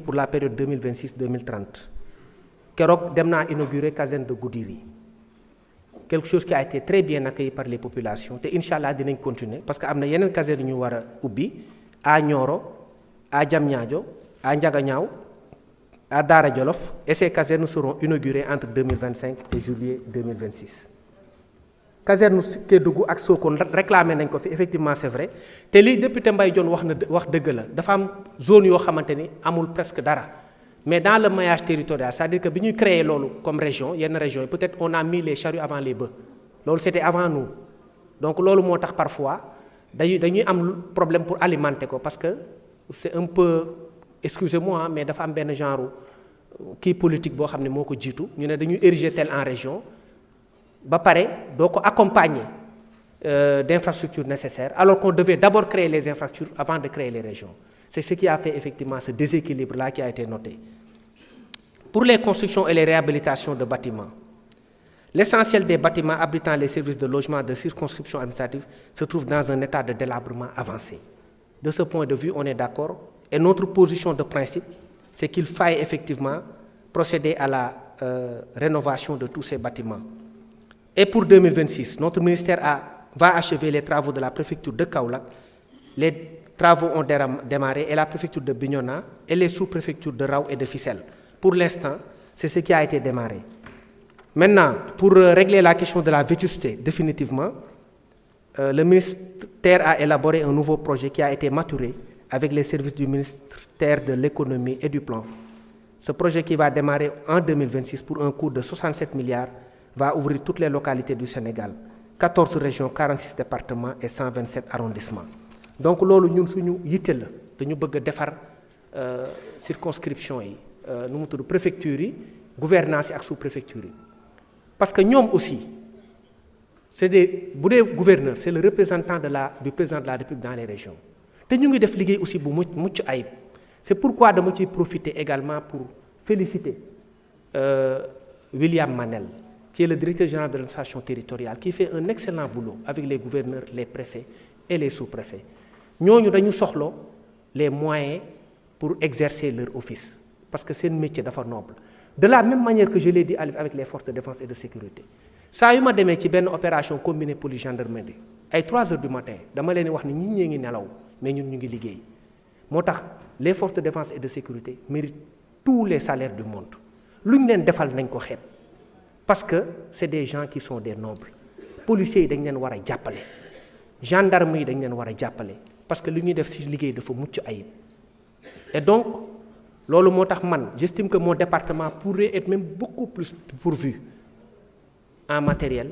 pour la période 2026-2030 keroog dem naa inauguré caserne de Goudiri quelque chose qui a été très bien accueilli par les populations te incha allah dinañ continuer parce que am na yeneen caserne yu ñu war a ubbi à Nioro à Diamniadio à Ndiaganiao à Daara Jolof et ces casernes seront inaugurées entre 2025 et juillet 2026. caserne Kédougou ak Sokone réclamé nañ ko fi effectivement c'est vrai te li député Mbaye Dione wax dëgg la dafa am zone yoo xamante ni amul presque dara mais dans le maillage territorial c'est-à-dire que bi ñuy créer loolu comme région yenn régions yi peut-être on a mis les charrues avant les bœufs loolu c'était avant nous donc loolu moo tax parfois dañuy am problème pour alimenter ko parce que c'est un peu excusez-moi mais dafa am benn genre kii politique boo xam ne moo ko jiitu ñu ne dañuy ériger tel en région ba pare doo ko accompagner d'infrastructures nécessaires alors qu'on devait d'abord créer les infrastructures avant de créer les régions. C'est ce qui a fait effectivement ce déséquilibre-là qui a été noté. Pour les constructions et les réhabilitations de bâtiments, l'essentiel des bâtiments abritant les services de logement de circonscription administrative se trouve dans un état de délabrement avancé. De ce point de vue, on est d'accord et notre position de principe, c'est qu'il faille effectivement procéder à la rénovation de tous ces bâtiments. Et pour 2026, notre ministère va achever les travaux de la préfecture de Kaolack. Les travaux ont démarré et la préfecture de Bignona et les sous-préfectures de Rao et de Fissel. Pour l'instant, c'est ce qui a été démarré. Maintenant, pour régler la question de la vétusté définitivement, le ministère a élaboré un nouveau projet qui a été maturé avec les services du ministère de l'économie et du plan. Ce projet qui va démarrer en 2026 pour un coût de 67 milliards va ouvrir toutes les localités du Sénégal, 14 régions, 46 départements et 127 arrondissements. Donc loolu ñun suñu yitte la dañu bëgg a defar circonscription yi nu mu tudd préfecture yi gouvernance yi ak sous-préfecture yi parce que ñoom aussi c'est bu dee gouverneur c'est le représentant du président de la République dans les régions te ñu ngi def liggéey aussi bu mucc ayib c'est pourquoi dama ciy profiter également pour féliciter William Manel qui est le directeur général de l'administration territoriale qui fait un excellent boulot avec les gouverneurs, les préfets et les sous-préfets. ñooñu dañu soxla les moyens pour exercer leur office parce que seen métier dafa noble de la même manière que je l'ai dit avec les forces de défense et de sécurité saa yu ma demee ci benn opération combinée police gendarmerie ay 3 heures du matin dama leen wax ni ñi ñee ngi nelaw mais ñun ñu ngi liggéey moo tax les forces de défense et de sécurité méritent tous les salaires du monde lu ñu leen defal nañ ko xeeb parce que c'est des gens qui sont des nobles policiers yi dañ leen war a jàppale gendarmes yi dañ leen war a jàppale parce que li ñuy def ci liggéey dafa mucc ayib et donc loolu moo tax man j'estime que mon département pourrait être même beaucoup plus pourvu en matériel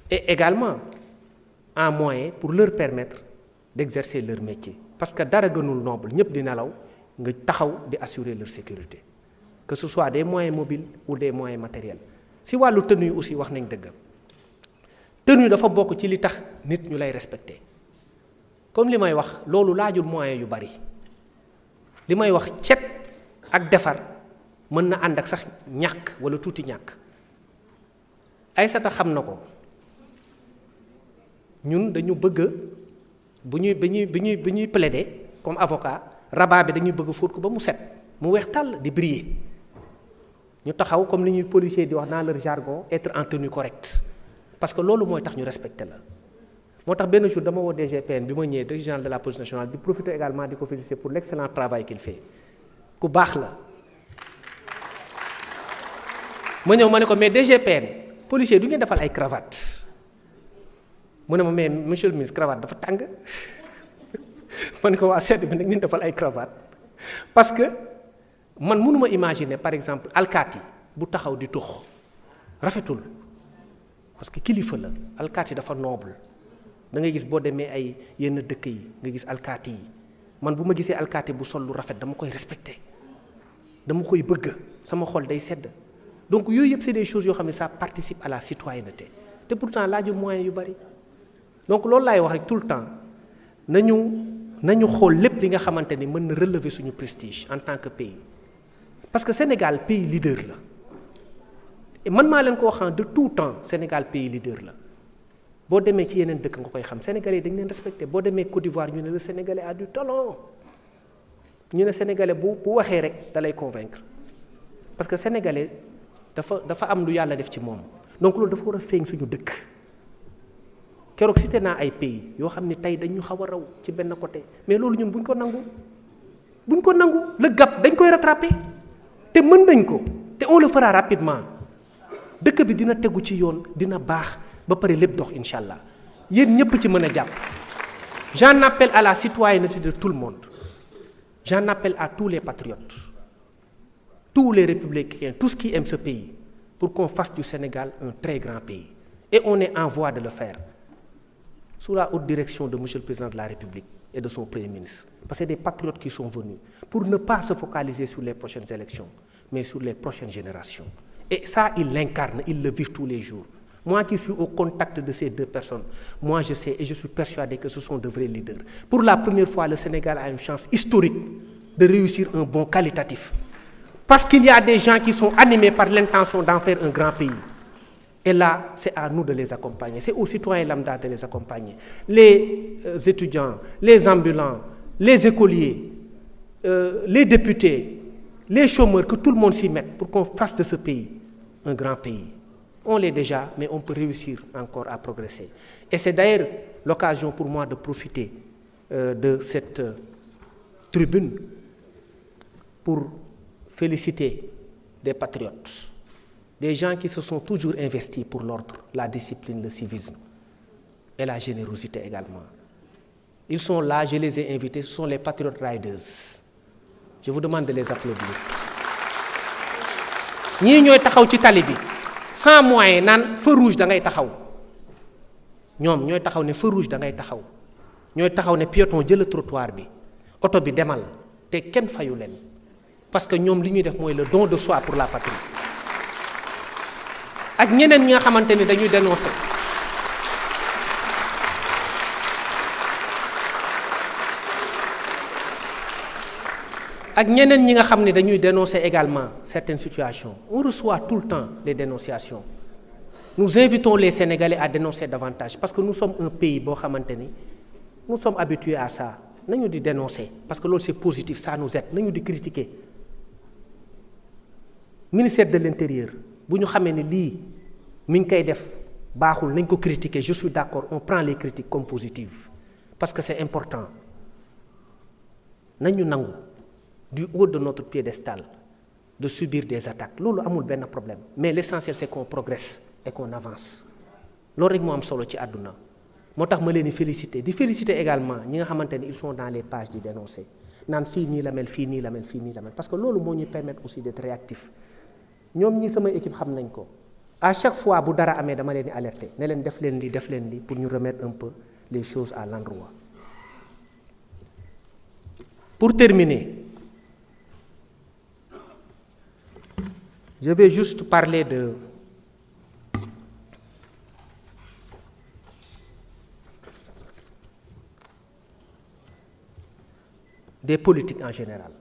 et également en moyens pour leur permettre d'exercer leur métier parce que dara gënul noble ñëpp di nelaw nga taxaw di assurer leur sécurité que ce soit des moyens mobiles ou des moyens matériels si wàllu tenue aussi wax nañ dëgg tenue dafa bokk ci li tax nit ñu lay respecter comme li may wax loolu laajul moyens yu bari li may wax cet ak defar mën na ànd ak sax ñàkk wala tuuti ñàkk Aïssata xam na ko ñun dañu bëgg bu ñuy plaider comme avocat rabat bi dañuy bëgg fóot ko ba mu set mu weex tàll di briller ñu taxaw comme li ñuy policier di wax dans leur jargon être en tenue correcte parce que loolu mooy tax ñu respecter la moo tax benn jour dama woo DGPN bi ma ñëwee directeur général de la police nationale di profiter également di ko féliciter pour l'excellent travail qu'il fait ku baax la ma ñëw ma ne ko mais DGPN policier du ngeen defal ay cravate mu ne ma mais monsieur le ministre cravate dafa tàng ma ne ko waa sedd bi nag ngeen defal ay cravate parce que man mënuma imaginer par exemple alkaati bu taxaw di tux rafetul parce que kilifa la alkaati dafa noble da ngay gis boo demee ay yenn dëkk yi nga gis alkaati yi man bu ma gisee alkaati bu sol lu rafet dama koy respecter dama koy bëgg sama xol day sedd donc yooyu yëpp c'est des choses yoo xam ne ça participe à la citoyenneté te pourtant laajul moyens yu bari donc loolu laay wax rek tout le temps nañu xool lépp li nga xamante ni mën na relever suñu prestige en tant que pays parce que Sénégal pays leader la et man maa leen ko wax de tout temps Sénégal pays leader la boo demee ci yeneen dëkk nga koy xam Sénégalais yi dañ leen respecté boo demee Côte d'Ivoire ñu ne le Sénégalais a du talent ñu ne sénégalais bu waxee rek da lay convaincre parce que sénégalais dafa am lu yàlla def ci moom donc loolu dafa war a feeñ suñu dëkk. keroog cité naa ay pays yoo xam ne tey dañu xaw a raw ci benn côté mais loolu ñun buñ ko nangu le gap dañ koy rattraper te mën nañ ko te on le fera rapidement dëkk bi dina tegu ci yoon dina baax ba pare lépp dox incha allah yéen ñëpp ci mën a jàpp. J'en appelle à la citoyenneté de tout le monde j'en appelle à tous les patriotes tous les républicains tous qui aiment ce pays pour qu'on fasse du Sénégal un très grand pays et on est en voie de le faire. Sous la haute direction de monsieur le président de la République et de son premier ministre. Parce que c'est des patriotes qui sont venus pour ne pas se focaliser sur les prochaines élections, mais sur les prochaines générations. Et ça, ils l'incarnent, ils le vivent tous les jours. Moi qui suis au contact de ces deux personnes, moi je sais et je suis persuadé que ce sont de vrais leaders. Pour la première fois, le Sénégal a une chance historique de réussir un bond qualitatif. Parce qu'il y a des gens qui sont animés par l'intention d'en faire un grand pays. Et là, c'est à nous de les accompagner. C'est aux citoyens lambda de les accompagner. Les étudiants, les ambulants, les écoliers, les députés, les chômeurs, que tout le monde s'y mette pour qu'on fasse de ce pays un grand pays. On l'est déjà, mais on peut réussir encore à progresser. Et c'est d'ailleurs l'occasion pour moi de profiter de cette tribune pour féliciter des patriotes. Des gens qui se sont toujours investis pour l'ordre, la discipline, le civisme et la générosité également. Ils sont là, je les ai invités, ce sont les Patriot Riders. Je vous demande de les applaudir. Ñii ñooy taxaw ci tali bi sans moyen naan feu rouge da ngay taxaw ñoom ñooy taxaw ne feu rouge da ngay taxaw ñooy taxaw ne piéton jël trottoir bi oto bi demal te kenn fayu leen parce que ñoom li ñuy def mooy le don de soi pour la patrie. ak ñeneen ñi nga xamante ni dañuy dénoncer ak ñeneen ñi nga xam ne dañuy dénoncer également certaines situations. On reçoit tout le temps les dénonciations. Nous invitons les Sénégalais à dénoncer davantage parce que nous sommes un pays boo xamante ni nous sommes habitués à ça nañu di dénoncer parce que loolu c'est positif, ça nous aide. Nañu di critiquer. Ministère de l'Intérieur bu ñu xamee ne lii mi ngi koy def baaxul nañ ko critiquer, je suis d'accord, on prend les critiques comme positives parce que c'est important. Nañu nangu du haut de notre piédestal de subir des attaques loolu amul benn problème mais l'essentiel c'est qu'on progresse et qu'on avance loolu rek moo am solo ci àdduna moo tax ma leen di féliciter également ñi nga xamante ne ils sont dans les pages di dénoncer naan fii nii la mel fii nii la mel fii nii la mel parce que loolu moo ñuy permettre aussi d'être réactif ñoom ñi sama équipe xam nañ ko à chaque fois bu dara amee dama leen di alerter ne leen def leen lii pour ñu remettre un peu les choses à l'endroit. Pour terminer, je vais juste parler des politiques en général.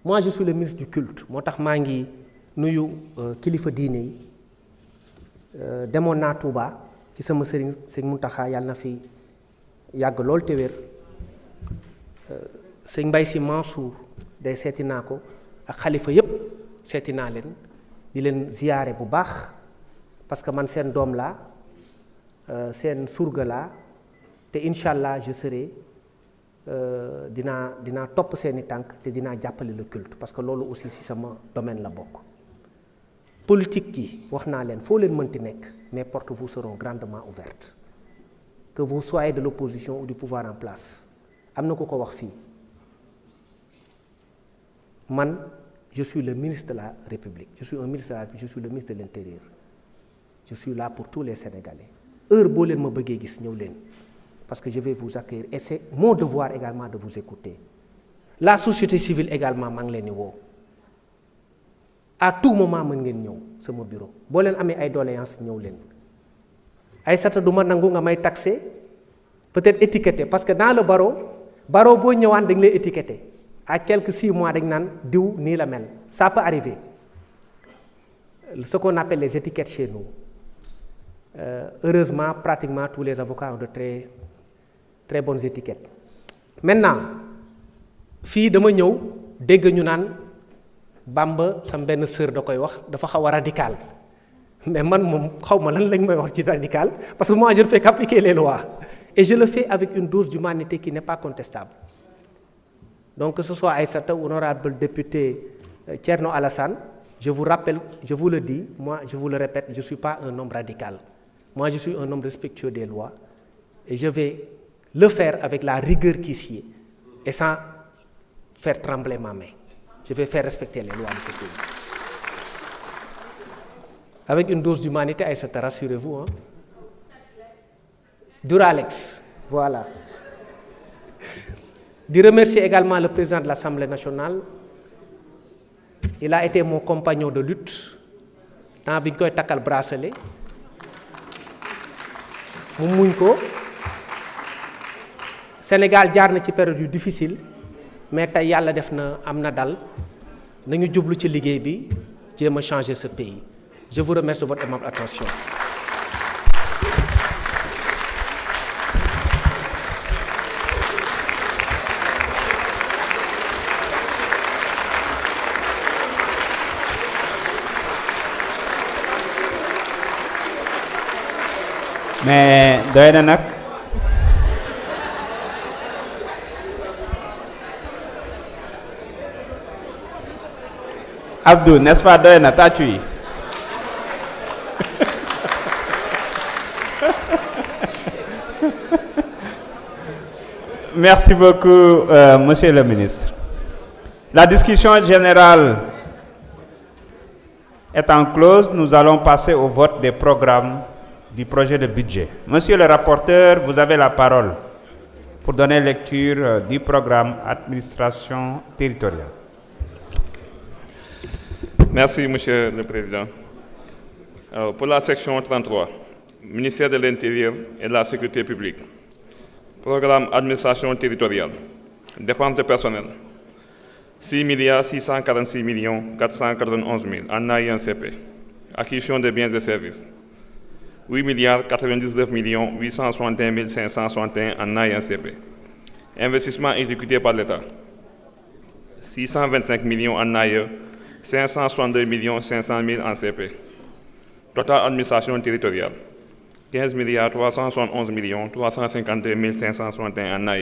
Moi, je suis le ministre du culte. moo tax maa ngi nuyu kilifa diine yi demoon naa Touba ci sama sëñ Mountakha yàlla na fi yàgg lool te wér sëñ Mbaye Sy Mansour day seeti naa ko ak xalifa yépp seeti naa leen di leen ziyaare bu baax parce que man seen doom laa seen surga laa te incha allah je serai dinaa topp seeni tànk te dinaa jàppale le culte parce que loolu aussi ci sama domaine la bokk. Politique yi wax naa leen foo leen mënti nekk mes portes vous seront grandement ouvertes que vous soyez de l'opposition ou du pouvoir en place am na ku ko wax fii man je suis le ministre de la République je suis un ministre de la République je suis le ministre de l'Intérieur je suis là pour tous les Sénégalais heure boo leen ma bëggee gis ñëw leen parce que je vais vous accueillir et c'est mon devoir également de vous écouter la société civile également maa ngi leen di woo à tout moment mën ngeen ñëw sama bureau boo leen amee ay doléances ñëw leen ay sata du ma nangu nga may taxer peut-être étiqueté parce que dans le barreau boo ñëwaan dañ lay étiqueté à quelques 6 mois dañ naan diw nii la mel ça peut arriver ce qu'on appelle les étiquettes chez nous heureusement pratiquement tous les avocats ont de très très bonnes étiquettes. Maintenant fii dama ñëw dégg ñu naan Bamba sam benn sœur da koy wax dafa xaw a radical mais man moom xaw ma lan lañ may wax ci radical parce que moi je ne fais qu'appliquer les lois et je le fais avec une dose d'humanité qui n'est pas contestable. Donc que ce soit Aïssata ou honorable député Thierno Alassane, je vous rappelle, je vous le dis, moi je vous le répète, je ne suis pas un homme radical. Moi je suis un homme respectueux des lois et je vais le faire avec la rigueur qui s'y est et sans faire trembler ma main. Je vais faire respecter les lois de ce pays. Avec une dose d'humanité, Aïssata, rassurez-vous. Hein? Duralex, voilà. Je remercie également le président de l'Assemblée nationale. Il a été mon compagnon de lutte dans bi ñu koy takkal bracelet mu muñ ko Sénégal jaar na ci période yu difficile mais tey yàlla def na am na dal nañu jublu ci liggéey bi jéem a changer ce pays. Je vous remercie de votre aimable attention. mais doy na nag Abdou, n'est-ce pas doy na tàccu yi Merci beaucoup, Monsieur le ministre. La discussion générale étant close, nous allons passer au vote des programmes du projet de budget. Monsieur le rapporteur, vous avez la parole pour donner lecture du programme Administration territoriale. Merci, Monsieur le Président. Alors, pour la section 33, Ministère de l'Intérieur et de la Sécurité publique, programme Administration territoriale, dépenses de personnel, 6 646 491 000 en AINCP, acquisition de biens et services, 8 99 861 561 en AINCP, investissement exécuté par l'État, 625 millions en AIE, 562 500 000 en CP, total administration territoriale, 15 371 352 561 en AIE.